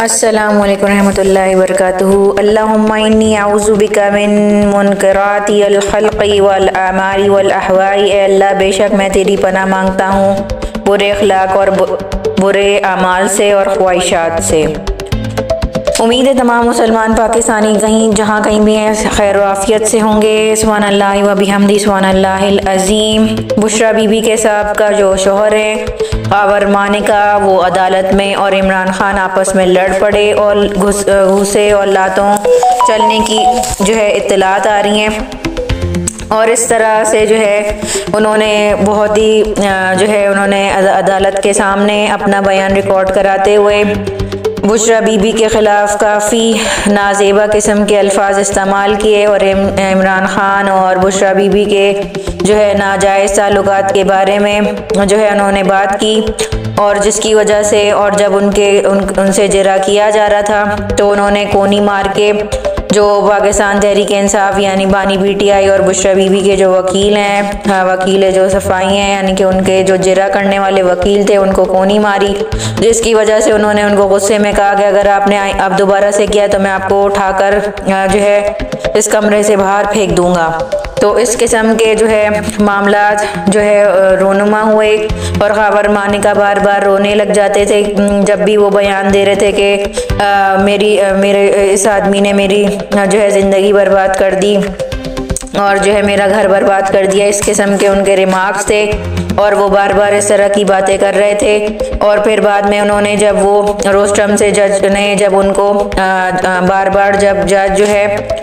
अस्सलामु अलैकुम रहमतुल्लाहि वबरकातुहू। अल्लाहुम्मा इन्नी अऊज़ु बिका मिन मुनकरातिल खल्क़ि वल आमारी वल अहवाई। ए अल्लाह, बेशक मैं तेरी पनाह मांगता हूँ बुरे अखलाक और बुरे अमाल से और ख्वाहिशात से। उम्मीद है तमाम मुसलमान पाकिस्तानी कहीं भी हैं खैर आफियत से होंगे। सुभान अल्लाह व बिहम्दी सुभान अल्लाहिल अज़ीम। बुशरा बीबी के साहब का जो शोहर है ख़ावर मानिका, वो अदालत में और इमरान खान आपस में लड़ पड़े और घुसे और लातों चलने की जो है इत्तलात आ रही हैं। और इस तरह से जो है उन्होंने बहुत ही जो है उन्होंने अदालत के सामने अपना बयान रिकॉर्ड कराते हुए बुशरा बीबी के ख़िलाफ़ काफ़ी नाजेबा किस्म के अल्फाज इस्तेमाल किए और इमरान खान और बुशरा बीबी के जो है नाजायज़ ताल्लुकात के बारे में जो है उन्होंने बात की। और जिसकी वजह से और जब उनसे जिरा किया जा रहा था तो उन्होंने कोनी मार के जो पाकिस्तान तहरीक इंसाफ यानी बानी पीटीआई और बुशरा बीबी के जो वकील हैं, वकील जो सफाई हैं यानी कि उनके जो जिरा करने वाले वकील थे, उनको कोनी मारी। जिसकी वजह से उन्होंने उनको गुस्से में कहा कि अगर आपने अब दोबारा से किया तो मैं आपको उठाकर जो है इस कमरे से बाहर फेंक दूंगा। तो इस किस्म के जो है मामलात जो है रोनुमा हुए और ख़ावर मानिका बार बार रोने लग जाते थे जब भी वो बयान दे रहे थे कि मेरे इस आदमी ने मेरी जो है ज़िंदगी बर्बाद कर दी और जो है मेरा घर बर्बाद कर दिया। इस किस्म के उनके रिमार्क्स थे और वो बार बार इस तरह की बातें कर रहे थे। और फिर बाद में उन्होंने जब वो रोस्टम से जज ने जब उनको बार बार जब जज जो है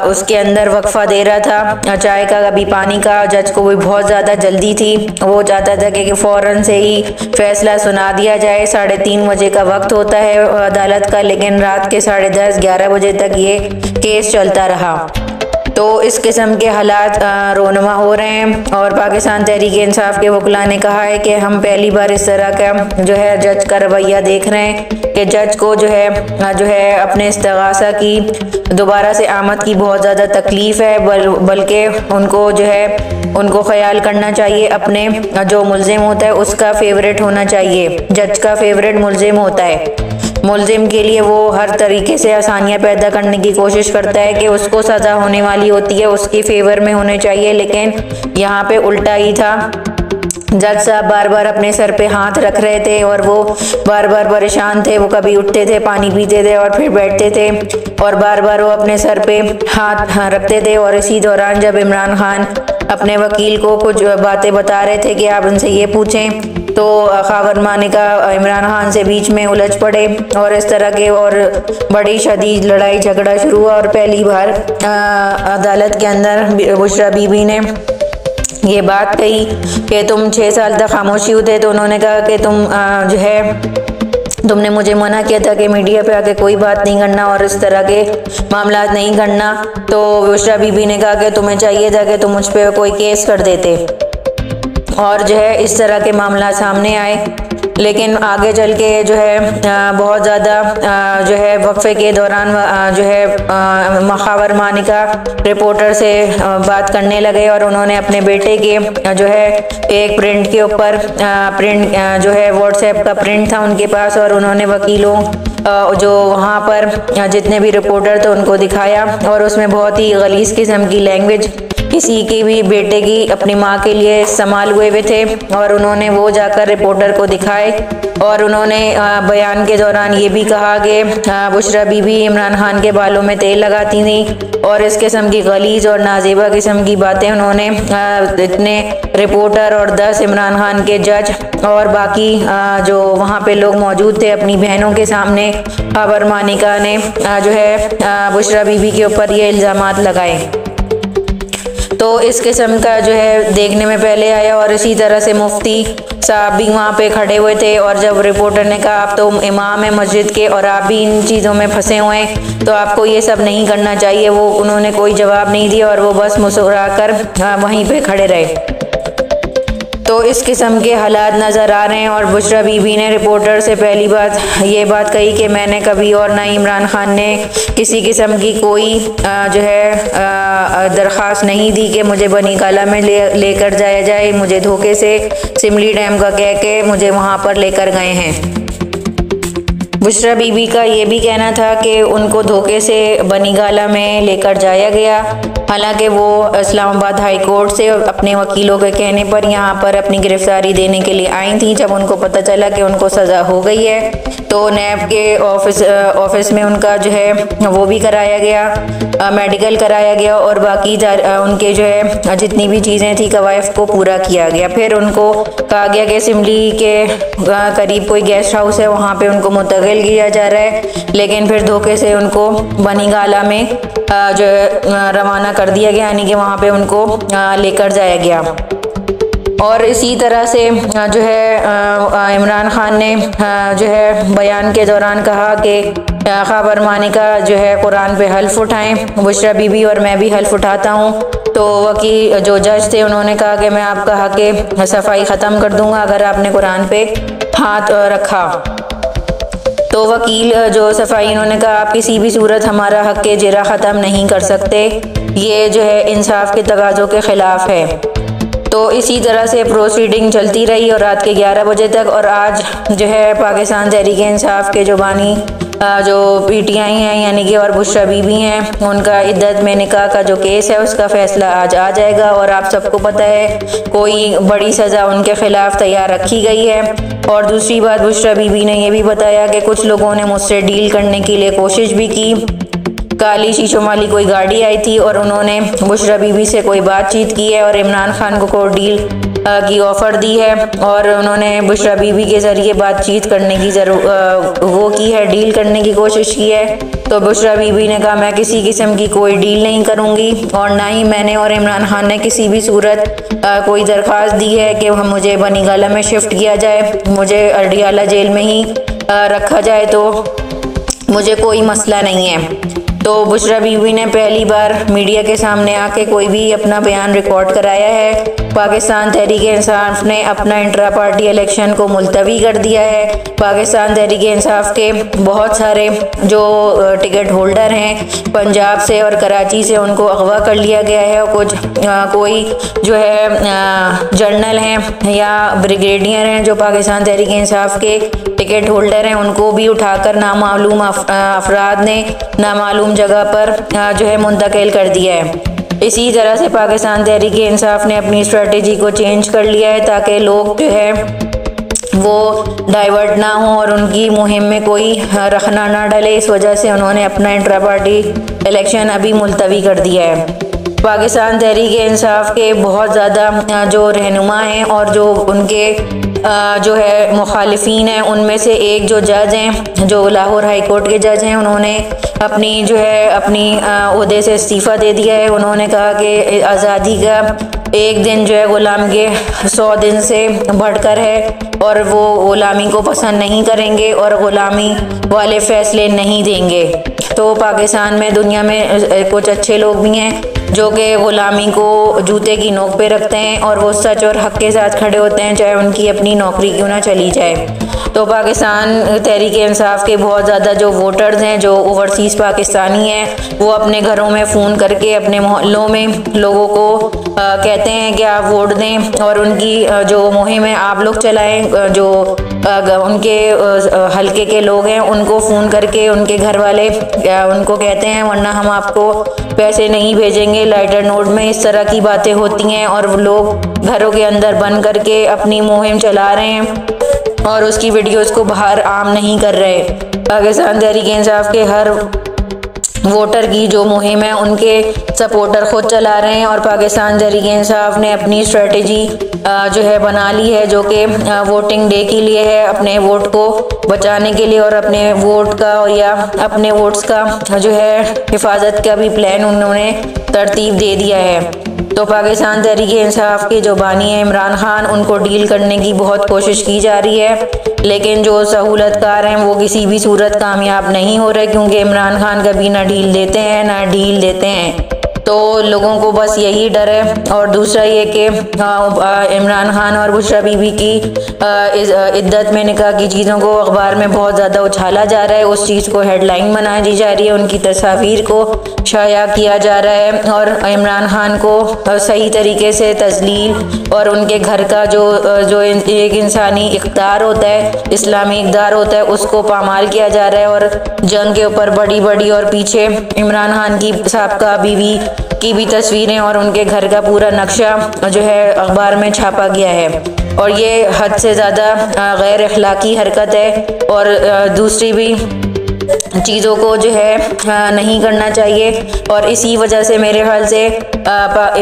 उसके अंदर वक्फा दे रहा था चाय का कभी पानी का, जज को भी बहुत ज़्यादा जल्दी थी। वो चाहता था कि फ़ौरन से ही फैसला सुना दिया जाए। 3:30 बजे का वक्त होता है अदालत का, लेकिन रात के 10:30-11 बजे तक ये केस चलता रहा। तो इस किस्म के हालात रोनुमा हो रहे हैं और पाकिस्तान तहरीक इंसाफ के वकला ने कहा है कि हम पहली बार इस तरह का जो है जज का रवैया देख रहे हैं कि जज को जो है अपने इस्तिगासा की दोबारा से आमद की बहुत ज़्यादा तकलीफ़ है, बल्कि उनको जो है उनको ख्याल करना चाहिए अपने जो मुल्ज़िम होता है उसका फेवरेट होना चाहिए। जज का फेवरेट मुल्ज़िम होता है। मुल्ज़िम के लिए वो हर तरीके से आसानियाँ पैदा करने की कोशिश करता है कि उसको सज़ा होने वाली होती है उसके फेवर में होने चाहिए, लेकिन यहाँ पे उल्टा ही था। जज साहब बार बार अपने सर पे हाथ रख रहे थे और वो बार बार परेशान थे। वो कभी उठते थे, पानी पीते थे और फिर बैठते थे और बार बार वो अपने सर पे हाथ रखते थे। और इसी दौरान जब इमरान खान अपने वकील को कुछ बातें बता रहे थे कि आप उनसे ये पूछें, तो ख़ावर मानिका इमरान खान से बीच में उलझ पड़े और इस तरह के और बड़ी शदीद लड़ाई झगड़ा शुरू हुआ। और पहली बार अदालत के अंदर बुशरा बीबी ने ये बात कही कि तुम 6 साल तक खामोशी होते, तो उन्होंने कहा कि तुमने मुझे मना किया था कि मीडिया पे आके कोई बात नहीं करना और इस तरह के मामला नहीं करना। तो बुशरा बीबी ने कहा कि तुम्हें चाहिए था कि तुम मुझ पे कोई केस कर देते और जो है इस तरह के मामला सामने आए। लेकिन आगे चल के जो है बहुत ज़्यादा जो है वक्फे के दौरान जो है ख़ावर मानिका रिपोर्टर से बात करने लगे और उन्होंने अपने बेटे के जो है एक प्रिंट के ऊपर प्रिंट जो है व्हाट्सएप का प्रिंट था उनके पास और उन्होंने वकीलों जो वहाँ पर जितने भी रिपोर्टर थे उनको दिखाया और उसमें बहुत ही गलीज़ किस्म की लैंग्वेज किसी के भी बेटे की अपनी माँ के लिए इस्तेमाल हुए थे। और उन्होंने वो जाकर रिपोर्टर को दिखाए और उन्होंने बयान के दौरान ये भी कहा कि बुशरा बीबी इमरान खान के बालों में तेल लगाती थी और इस किस्म की गलीज़ और नाजेबा किस्म की बातें उन्होंने इतने रिपोर्टर और 10 इमरान खान के जज और बाकी जो वहाँ पे लोग मौजूद थे अपनी बहनों के सामने ख़ावर मानिका ने जो है बुशरा बीबी के ऊपर ये इल्ज़ामात लगाए। तो इस किस्म का जो है देखने में पहले आया और इसी तरह से मुफ्ती साहब भी वहाँ पे खड़े हुए थे और जब रिपोर्टर ने कहा आप तो इमाम है मस्जिद के और आप भी इन चीज़ों में फंसे हुए हैं तो आपको ये सब नहीं करना चाहिए, वो उन्होंने कोई जवाब नहीं दिया और वो बस मुस्कुराकर वहीं पे खड़े रहे। तो इस किस्म के हालात नज़र आ रहे हैं और बुशरा बीबी ने रिपोर्टर से पहली बात ये बात कही कि मैंने कभी और ना इमरान खान ने किसी किस्म की कोई जो है दरख्वास्त नहीं दी कि मुझे बनी काला में लेकर जाया जाए। मुझे धोखे से सिमली डैम का कह के मुझे वहाँ पर लेकर गए हैं। बुशरा बीबी का ये भी कहना था कि उनको धोखे से बनी गाला में लेकर जाया गया। हालांकि वो इस्लामाबाद हाई कोर्ट से अपने वकीलों के कहने पर यहाँ पर अपनी गिरफ्तारी देने के लिए आई थी। जब उनको पता चला कि उनको सज़ा हो गई है तो नैब के ऑफिस में उनका जो है वो भी कराया गया, मेडिकल कराया गया और बाकी उनके जो है जितनी भी चीज़ें थी कवायद को पूरा किया गया। फिर उनको कहा गया कि सिमली के करीब कोई गेस्ट हाउस है, वहाँ पे उनको मुंतकिल किया जा रहा है, लेकिन फिर धोखे से उनको बनी गाला में जो रवाना कर दिया गया, यानी कि वहाँ पे उनको लेकर जाया गया। और इसी तरह से जो है इमरान खान ने जो है बयान के दौरान कहा कि खबर मानी का जो है कुरान पे हल्फ उठाएं। बुशरा बीबी और मैं भी हल्फ उठाता हूँ। तो वकील जो जज थे उन्होंने कहा कि मैं आपका हक सफाई ख़त्म कर दूंगा अगर आपने कुरान पे हाथ रखा। तो वकील जो सफाई इन्होंने कहा आप किसी भी सूरत हमारा हक के जिरा ख़त्म नहीं कर सकते, ये जो है इंसाफ के तकाज़ों के ख़िलाफ़ है। तो इसी तरह से प्रोसीडिंग चलती रही और रात के 11 बजे तक। और आज जो है पाकिस्तान तहरीक इंसाफ के जो बानी जो PTI हैं यानी कि और बुशरा बीबी हैं, उनका इद्दत में निकाह का जो केस है उसका फ़ैसला आज आ जाएगा। और आप सबको पता है कोई बड़ी सज़ा उनके ख़िलाफ़ तैयार रखी गई है। और दूसरी बात, बुशरा बीबी ने यह भी बताया कि कुछ लोगों ने मुझसे डील करने के लिए कोशिश भी की। काली शीशों वाली कोई गाड़ी आई थी और उन्होंने बुशरा बीबी से कोई बातचीत की है और इमरान खान को डील की ऑफ़र दी है और उन्होंने बुशरा बीबी के ज़रिए बातचीत करने की वो की है, डील करने की कोशिश की है। तो बुशरा बीबी ने कहा मैं किसी किस्म की कोई डील नहीं करूँगी और ना ही मैंने और इमरान खान ने किसी भी सूरत कोई दरख्वास्त दी है कि हम मुझे बनी गाला में शिफ्ट किया जाए, मुझे अडियाला जेल में ही रखा जाए, तो मुझे कोई मसला नहीं है। तो बुशरा बीबी ने पहली बार मीडिया के सामने आके कोई भी अपना बयान रिकॉर्ड कराया है। पाकिस्तान तहरीक इंसाफ ने अपना इंट्रा पार्टी इलेक्शन को मुलतवी कर दिया है। पाकिस्तान तहरीक इंसाफ के बहुत सारे जो टिकट होल्डर हैं पंजाब से और कराची से, उनको अगवा कर लिया गया है। और कुछ कोई जो है जनरल हैं या ब्रिगेडियर हैं जो पाकिस्तान तहरीक इंसाफ के टिकट होल्डर हैं, उनको भी उठाकर नामालूम अफराद ने नामालूम जगह पर जो है मुंतकिल कर दिया है। इसी तरह से पाकिस्तान तहरीक इंसाफ ने अपनी स्ट्रेटजी को चेंज कर लिया है ताकि लोग जो है वो डाइवर्ट ना हो और उनकी मुहिम में कोई रखना ना डले। इस वजह से उन्होंने अपना इंट्रा पार्टी इलेक्शन अभी मुलतवी कर दिया है। पाकिस्तान तहरीक इंसाफ के बहुत ज़्यादा जो रहनुमा हैं और जो उनके जो है मुखालिफिन हैं, उनमें से एक जो जज हैं जो लाहौर हाई कोर्ट के जज हैं, उन्होंने अपनी जो है अपनी ओहदे से इस्तीफ़ा दे दिया है। उन्होंने कहा कि आज़ादी का एक दिन जो है ग़ुलाम के 100 दिन से बढ़कर है और वो ग़ुलामी को पसंद नहीं करेंगे और ग़ुलामी वाले फ़ैसले नहीं देंगे। तो पाकिस्तान में दुनिया में कुछ अच्छे लोग भी हैं जो कि ग़ुलामी को जूते की नोक पे रखते हैं और वो सच और हक़ के साथ खड़े होते हैं, चाहे उनकी अपनी नौकरी क्यों ना चली जाए। तो पाकिस्तान तहरीक इंसाफ के बहुत ज़्यादा जो वोटर्स हैं जो ओवरसीज़ पाकिस्तानी हैं, वो अपने घरों में फ़ोन करके अपने मोहल्लों में लोगों को कहते हैं कि आप वोट दें और उनकी जो मुहिम है आप लोग चलाएं। जो उनके हल्के के लोग हैं उनको फ़ोन करके उनके घर वाले उनको कहते हैं वरना हम आपको पैसे नहीं भेजेंगे लाइटर नोट में, इस तरह की बातें होती हैं और लोग घरों के अंदर बंद करके अपनी मुहिम चला रहे हैं और उसकी वीडियोस को बाहर आम नहीं कर रहे। पाकिस्तान तहरीक इंसाफ के हर वोटर की जो मुहिम है उनके सपोर्टर खुद चला रहे हैं और पाकिस्तान तहरीक इंसाफ ने अपनी स्ट्रेटजी जो है बना ली है जो कि वोटिंग डे के लिए है, अपने वोट को बचाने के लिए और अपने वोट का और या अपने वोट्स का जो है हिफाजत का भी प्लान उन्होंने तरतीब दे दिया है। तो पाकिस्तान तहरीक इंसाफ के जो बानी हैं इमरान खान, उनको डील करने की बहुत कोशिश की जा रही है, लेकिन जो सहूलतकार हैं वो किसी भी सूरत कामयाब नहीं हो रहे क्योंकि इमरान खान कभी ना ढील देते हैं ना ढील देते हैं। तो लोगों को बस यही डर है। और दूसरा ये कि इमरान खान और बुशरा बीबी की इद्दत में निकाह की चीज़ों को अखबार में बहुत ज़्यादा उछाला जा रहा है, उस चीज़ को हेडलाइन बनाई दी जा रही है, उनकी तस्वीर को शाया किया जा रहा है और इमरान खान को सही तरीके से तजलील और उनके घर का जो एक इंसानी इक़्तिदार होता है, इस्लामी इक़्तिदार होता है, उसको पामाल किया जा रहा है। और जंग के ऊपर बड़ी बड़ी और पीछे इमरान खान की साबका बीवी की भी तस्वीरें और उनके घर का पूरा नक्शा जो है अखबार में छापा गया है। और ये हद से ज़्यादा गैर अखलाकी हरकत है और दूसरी भी चीज़ों को जो है नहीं करना चाहिए। और इसी वजह से मेरे ख्याल से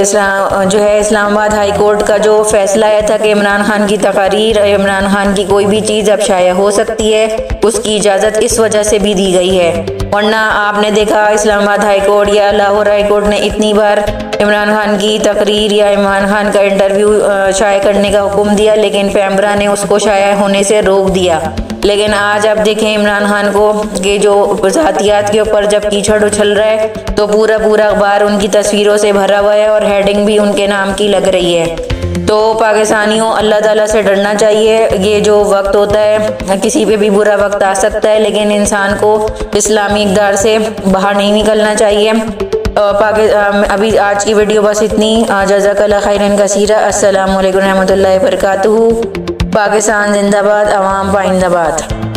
इस्लामाबाद हाई कोर्ट का जो फैसला आया था कि इमरान खान की तकारीर, इमरान खान की कोई भी चीज़ अब शाया हो सकती है, उसकी इजाज़त इस वजह से भी दी गई है। वरना आपने देखा इस्लामाबाद हाई कोर्ट या लाहौर हाई कोर्ट ने इतनी बार इमरान खान की तकरीर या इमरान खान का इंटरव्यू शाया करने का हुक्म दिया, लेकिन पैमरा ने उसको शाया होने से रोक दिया। लेकिन आज आप देखें इमरान खान को कि जो ज़ातियात के ऊपर जब कीचड़ उछल रहा है तो पूरा अखबार उनकी तस्वीरों से भरा हुआ है और हेडिंग भी उनके नाम की लग रही है। तो पाकिस्तानियों, अल्लाह ताला से डरना चाहिए। ये जो वक्त होता है, किसी पे भी बुरा वक्त आ सकता है, लेकिन इंसान को इस्लामी इक़्तिदार से बाहर नहीं निकलना चाहिए। अभी आज की वीडियो बस इतनी। जज़ाकल्लाह खैरन कसीरा। अस्सलामु अलैकुम रहमतुल्लाहि व बरकातुहू। पाकिस्तान जिंदाबाद, अवाम पाइंदाबाद।